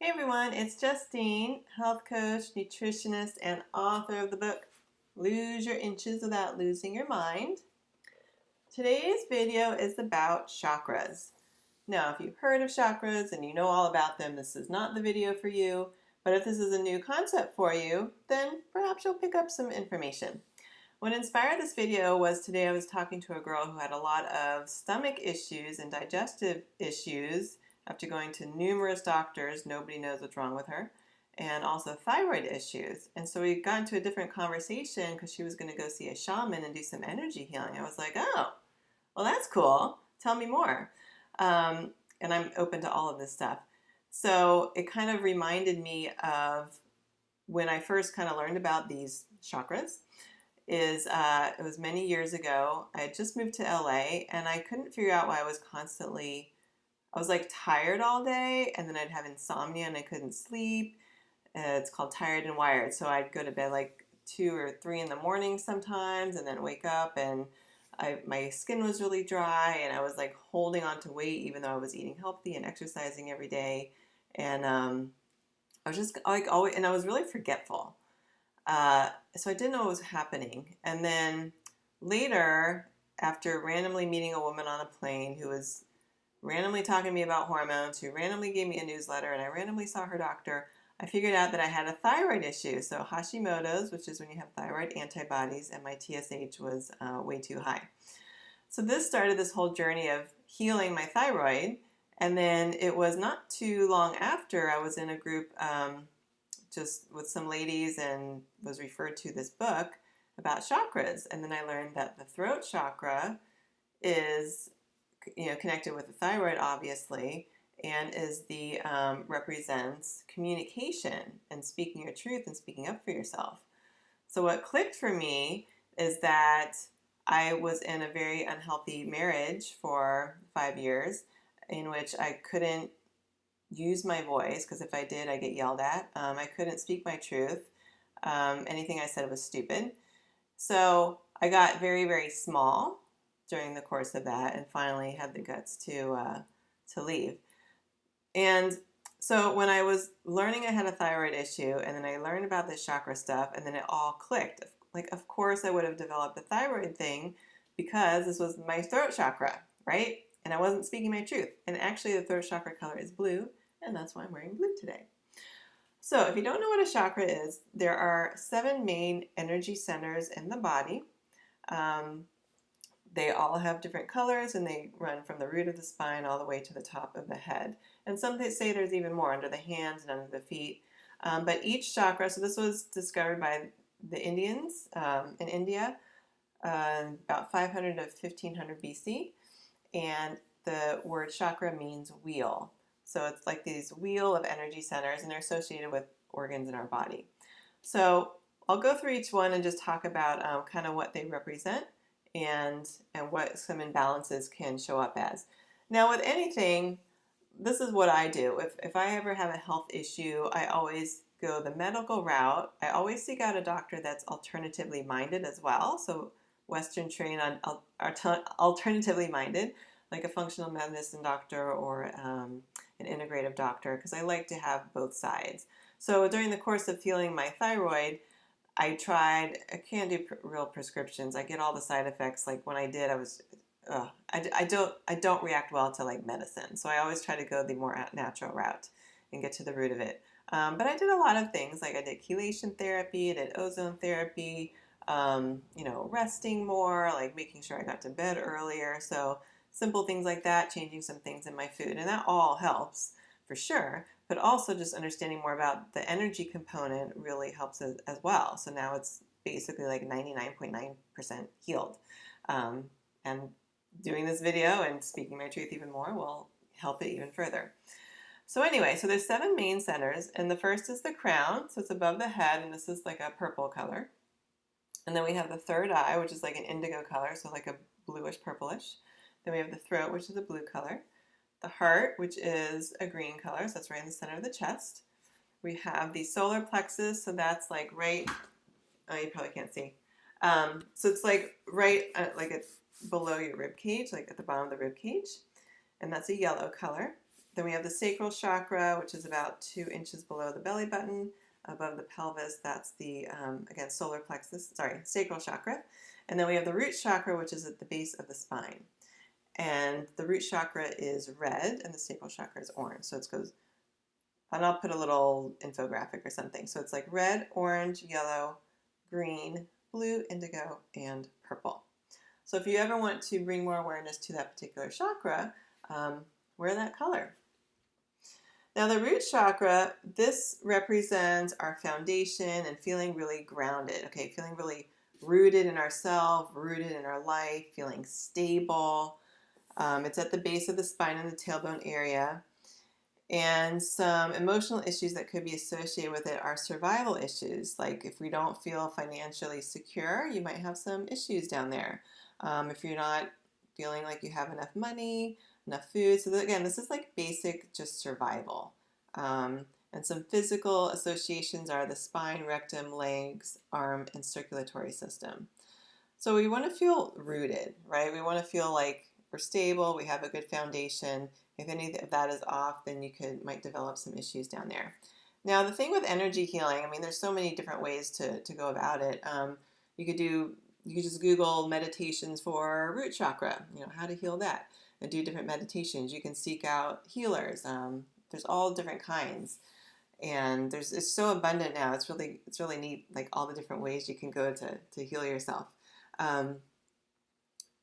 Hey everyone, it's Justine, health coach, nutritionist, and author of the book Lose Your Inches Without Losing Your Mind. Today's video is about chakras. Now, if you've heard of chakras and you know all about them, this is not the video for you. But if this is a new concept for you, then perhaps you'll pick up some information. What inspired this video was today I was talking to a girl who had a lot of stomach issues and digestive issues after going to numerous doctors. Nobody knows what's wrong with her. And also thyroid issues. And so we got into a different conversation because she was going to go see a shaman and do some energy healing. I was like, oh, well, that's cool. Tell me more. And I'm open to all of this stuff. So it kind of reminded me of when I first kind of learned about these chakras. It was many years ago. I had just moved to LA and I couldn't figure out why I was like tired all day, and then I'd have insomnia and I couldn't sleep. It's called tired and wired. So I'd go to bed like 2 or 3 in the morning sometimes and then wake up and my skin was really dry and I was like holding on to weight even though I was eating healthy and exercising every day. And I was just like always, and I was really forgetful. So I didn't know what was happening. And then later, after randomly meeting a woman on a plane who was randomly talking to me about hormones, who randomly gave me a newsletter, and I randomly saw her doctor, I figured out that I had a thyroid issue. So Hashimoto's, which is when you have thyroid antibodies, and my TSH was way too high. So this started this whole journey of healing my thyroid. And then it was not too long after I was in a group just with some ladies and was referred to this book about chakras. And then I learned that the throat chakra is connected with the thyroid, obviously, and represents communication and speaking your truth and speaking up for yourself. So what clicked for me is that I was in a very unhealthy marriage for 5 years in which I couldn't use my voice, because if I did, I get yelled at. I couldn't speak my truth. Anything I said was stupid. So I got very, very small during the course of that and finally had the guts to leave. And so when I was learning I had a thyroid issue, and then I learned about this chakra stuff, and then it all clicked. Like, of course I would have developed the thyroid thing because this was my throat chakra, right? And I wasn't speaking my truth. And actually the throat chakra color is blue, and that's why I'm wearing blue today. So if you don't know what a chakra is, there are 7 main energy centers in the body. They all have different colors, and they run from the root of the spine all the way to the top of the head. And some say there's even more under the hands and under the feet. But each chakra, so this was discovered by the Indians in India about 500 to 1500 BC. And the word chakra means wheel. So it's like these wheel of energy centers, and they're associated with organs in our body. So I'll go through each one and just talk about kind of what they represent and what some imbalances can show up as. Now with anything, this is what I do. If I ever have a health issue, I always go the medical route. I always seek out a doctor that's alternatively minded as well. So Western trained on alternatively minded, like a functional medicine doctor or an integrative doctor, because I like to have both sides. So during the course of healing my thyroid, I can't do real prescriptions. I get all the side effects. Like when I did, I don't react well to like medicine. So I always try to go the more natural route and get to the root of it. But I did a lot of things. Like I did chelation therapy, I did ozone therapy, resting more, like making sure I got to bed earlier. So simple things like that, changing some things in my food. And that all helps for sure. But also just understanding more about the energy component really helps as well. So now it's basically like 99.9% healed. And doing this video and speaking my truth even more will help it even further. So anyway, so there's 7 main centers, and the first is the crown. So it's above the head, and this is like a purple color. And then we have the third eye, which is like an indigo color, so like a bluish purplish. Then we have the throat, which is a blue color. The heart, which is a green color, so that's right in the center of the chest. We have the solar plexus, so that's like right, you probably can't see. So it's like right, like it's below your rib cage, like at the bottom of the rib cage. And that's a yellow color. Then we have the sacral chakra, which is about 2 inches below the belly button, above the pelvis. That's the, again, sacral chakra. And then we have the root chakra, which is at the base of the spine. And the root chakra is red, and the sacral chakra is orange. So it goes, and I'll put a little infographic or something. So it's like red, orange, yellow, green, blue, indigo, and purple. So if you ever want to bring more awareness to that particular chakra, wear that color. Now the root chakra, this represents our foundation and feeling really grounded, okay? Feeling really rooted in ourselves, rooted in our life, feeling stable. It's at the base of the spine and the tailbone area. And some emotional issues that could be associated with it are survival issues. Like if we don't feel financially secure, you might have some issues down there. If you're not feeling like you have enough money, enough food. So again, this is like basic just survival. And some physical associations are the spine, rectum, legs, arm, and circulatory system. So we want to feel rooted, right? We want to feel like we're stable, we have a good foundation. If any of that is off, then you might develop some issues down there. Now, the thing with energy healing, I mean, there's so many different ways to go about it. You could just Google meditations for root chakra, how to heal that, and do different meditations. You can seek out healers. There's all different kinds, and it's so abundant now. It's really neat, like all the different ways you can go to heal yourself.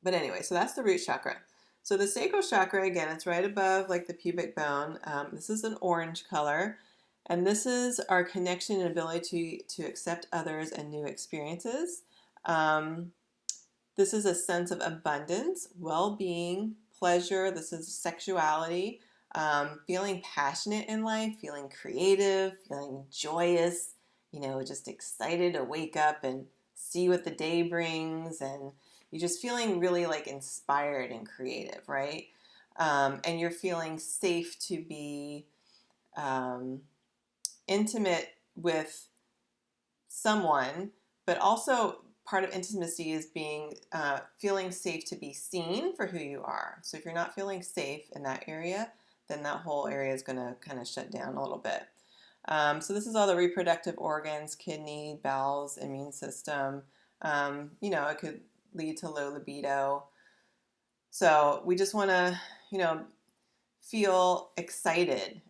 But anyway, so that's the root chakra. So the sacral chakra, again, it's right above like the pubic bone. This is an orange color, and this is our connection and ability to accept others and new experiences. This is a sense of abundance, well-being, pleasure. This is sexuality, feeling passionate in life, feeling creative, feeling joyous, just excited to wake up and see what the day brings, and you're just feeling really like inspired and creative, right? And you're feeling safe to be intimate with someone, but also part of intimacy is feeling safe to be seen for who you are. So if you're not feeling safe in that area, then that whole area is going to kind of shut down a little bit. So this is all the reproductive organs, kidney, bowels, immune system. It could lead to low libido. So we just want to, feel excited,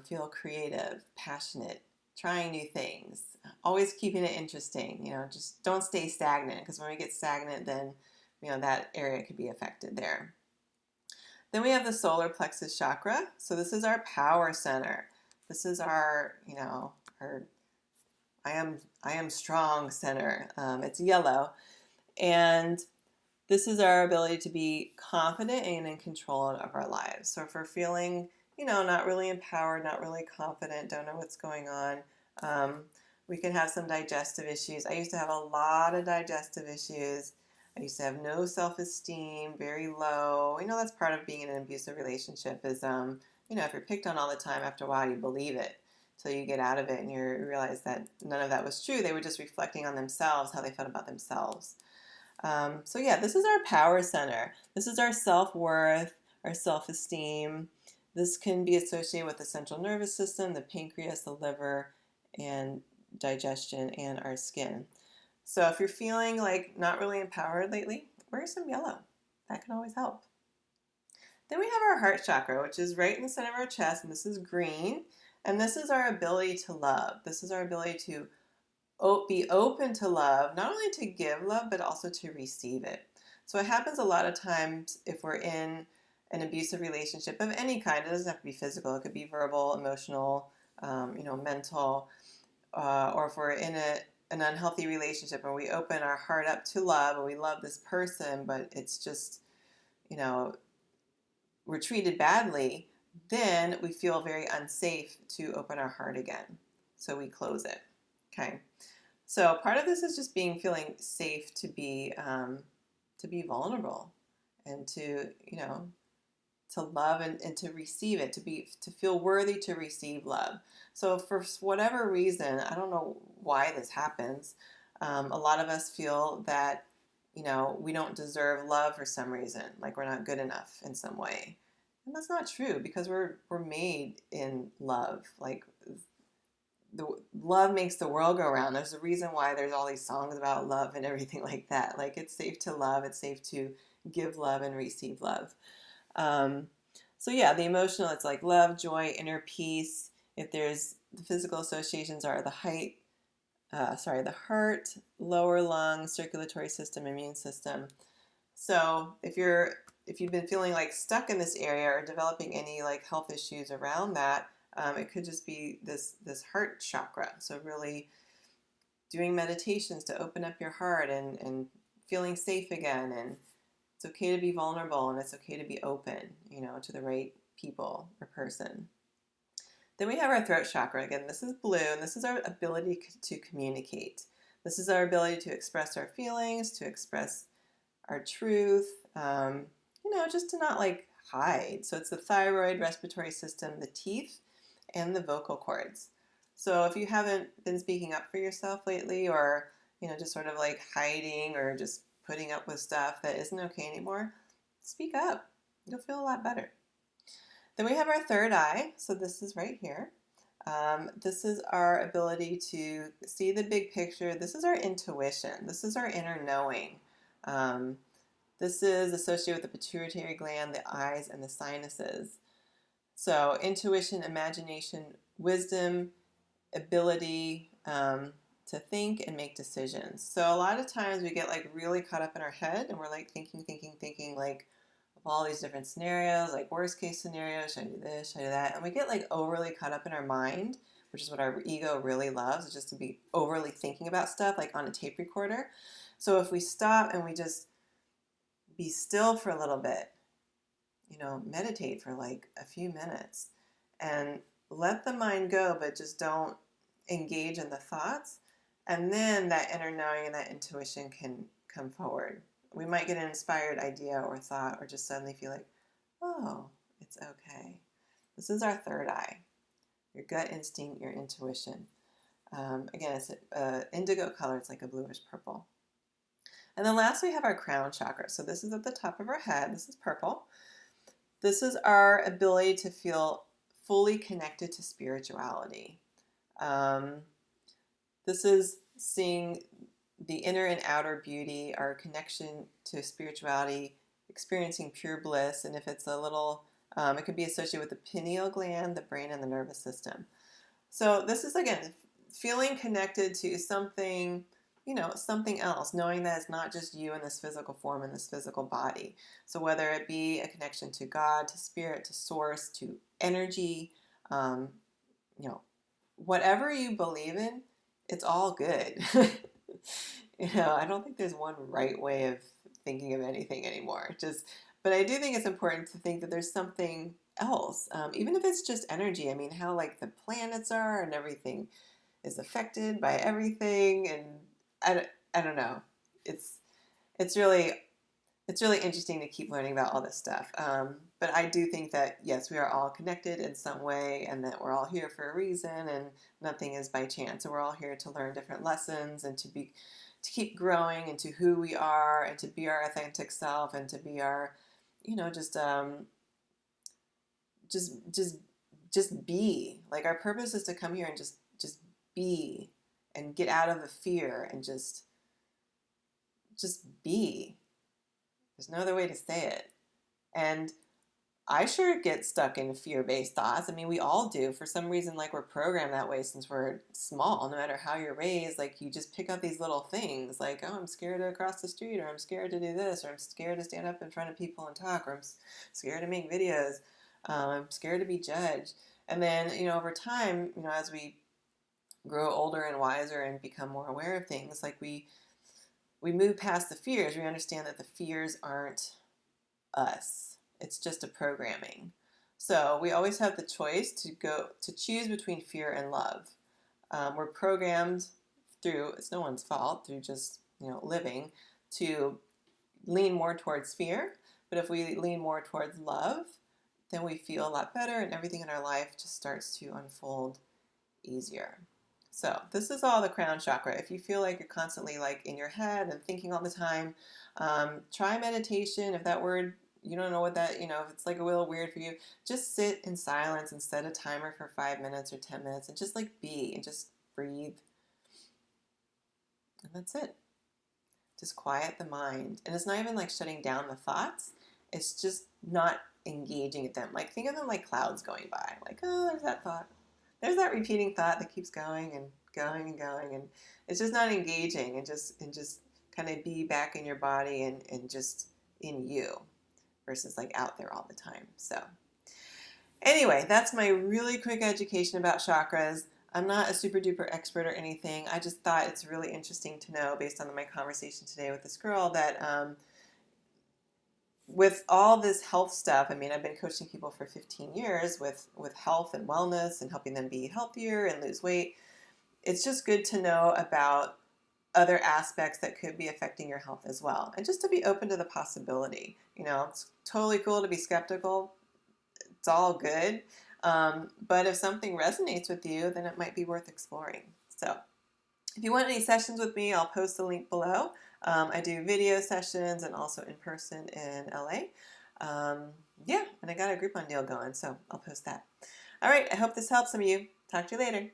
feel creative, passionate, trying new things, always keeping it interesting. Just don't stay stagnant, because when we get stagnant, then that area could be affected there. Then we have the solar plexus chakra. So this is our power center. This is our, our I am strong center. It's yellow, and this is our ability to be confident and in control of our lives. So if we're feeling, not really empowered, not really confident, don't know what's going on, we can have some digestive issues. I used to have a lot of digestive issues. I used to have no self-esteem, very low. That's part of being in an abusive relationship is, if you're picked on all the time, after a while you believe it till you get out of it and you realize that none of that was true. They were just reflecting on themselves, how they felt about themselves. This is our power center. This is our self-worth, our self-esteem. This can be associated with the central nervous system, the pancreas, the liver, and digestion, and our skin. So if you're feeling like not really empowered lately, wear some yellow. That can always help. Then we have our heart chakra, which is right in the center of our chest, and this is green. And this is our ability to love. This is our ability to be open to love, not only to give love, but also to receive it. So it happens a lot of times if we're in an abusive relationship of any kind. It doesn't have to be physical. It could be verbal, emotional, mental, or if we're in an unhealthy relationship and we open our heart up to love and we love this person, but it's just, we're treated badly, then we feel very unsafe to open our heart again. So we close it. Okay. So part of this is just feeling safe to be vulnerable and to love and to receive it, to feel worthy to receive love. So for whatever reason, I don't know why this happens. A lot of us feel that we don't deserve love for some reason, like we're not good enough in some way. And that's not true because we're made in love. Like the love makes the world go round. There's a reason why there's all these songs about love and everything like that. Like it's safe to love, it's safe to give love and receive love. Um, so yeah, the emotional, it's like love, joy, inner peace. If there's the physical associations are the heart, lower lung, circulatory system, immune system. So if you've been feeling like stuck in this area or developing any like health issues around that, it could just be this heart chakra. So really doing meditations to open up your heart and feeling safe again. And it's okay to be vulnerable and it's okay to be open, to the right people or person. Then we have our throat chakra. Again, this is blue, and this is our ability to communicate. This is our ability to express our feelings, to express our truth, just to not like hide. So it's the thyroid, respiratory system, the teeth, and the vocal cords. So if you haven't been speaking up for yourself lately, or just sort of like hiding or just putting up with stuff that isn't okay anymore, speak up. You'll feel a lot better. Then we have our third eye. So this is right here. This is our ability to see the big picture. This is our intuition. This is our inner knowing. This is associated with the pituitary gland, the eyes, and the sinuses. So intuition, imagination, wisdom, ability to think and make decisions. So a lot of times we get like really caught up in our head and we're like thinking like of all these different scenarios, like worst case scenario, should I do this, should I do that? And we get like overly caught up in our mind, which is what our ego really loves, is just to be overly thinking about stuff like on a tape recorder. So if we stop and we just be still for a little bit, meditate for like a few minutes and let the mind go, but just don't engage in the thoughts. And then that inner knowing and that intuition can come forward. We might get an inspired idea or thought or just suddenly feel like, oh, it's okay. This is our third eye, your gut instinct, your intuition. Again, it's indigo color. It's like a bluish purple. And then last we have our crown chakra. So this is at the top of our head. This is purple. This is our ability to feel fully connected to spirituality. This is seeing the inner and outer beauty, our connection to spirituality, experiencing pure bliss. And if it's a little, it could be associated with the pineal gland, the brain, and the nervous system. So this is, again, feeling connected to something, something else, knowing that it's not just you in this physical form, in this physical body. So whether it be a connection to God, to spirit, to source, to energy, whatever you believe in, it's all good. I don't think there's one right way of thinking of anything anymore. But I do think it's important to think that there's something else, even if it's just energy. I mean, how like the planets are and everything is affected by everything, and I don't know. It's really interesting to keep learning about all this stuff. But I do think that yes, we are all connected in some way, and that we're all here for a reason, and nothing is by chance. And we're all here to learn different lessons and to keep growing into who we are, and to be our authentic self, and to be our, just be. Like our purpose is to come here and just be, and get out of the fear, and just be. There's no other way to say it. And I sure get stuck in fear-based thoughts. I mean, we all do. For some reason, like we're programmed that way since we're small. No matter how you're raised, like you just pick up these little things like, oh, I'm scared to cross the street, or I'm scared to do this, or I'm scared to stand up in front of people and talk, or I'm scared to make videos. I'm scared to be judged. And then, over time, as we grow older and wiser and become more aware of things, like we move past the fears. We understand that the fears aren't us. It's just a programming. So we always have the choice to choose between fear and love. We're programmed through, it's no one's fault, through just living, to lean more towards fear. But if we lean more towards love, then we feel a lot better, and everything in our life just starts to unfold easier. So this is all the crown chakra. If you feel like you're constantly like in your head and thinking all the time, try meditation. If that word you don't know what that, if it's like a little weird for you, just sit in silence and set a timer for 5 minutes or 10 minutes and just like be and just breathe. And that's it. Just quiet the mind. And it's not even like shutting down the thoughts. It's just not engaging with them. Like think of them like clouds going by. Like, oh, there's that thought. There's that repeating thought that keeps going and going and going. And it's just not engaging, and just kind of be back in your body and just in you versus like out there all the time. So anyway, that's my really quick education about chakras. I'm not a super duper expert or anything. I just thought it's really interesting to know, based on my conversation today with this girl, that with all this health stuff, I mean, I've been coaching people for 15 years with health and wellness and helping them be healthier and lose weight. It's just good to know about other aspects that could be affecting your health as well. And just to be open to the possibility. It's totally cool to be skeptical. It's all good. But if something resonates with you, then it might be worth exploring. So if you want any sessions with me, I'll post the link below. I do video sessions and also in person in LA. And I got a Groupon deal going, so I'll post that. All right, I hope this helps some of you. Talk to you later.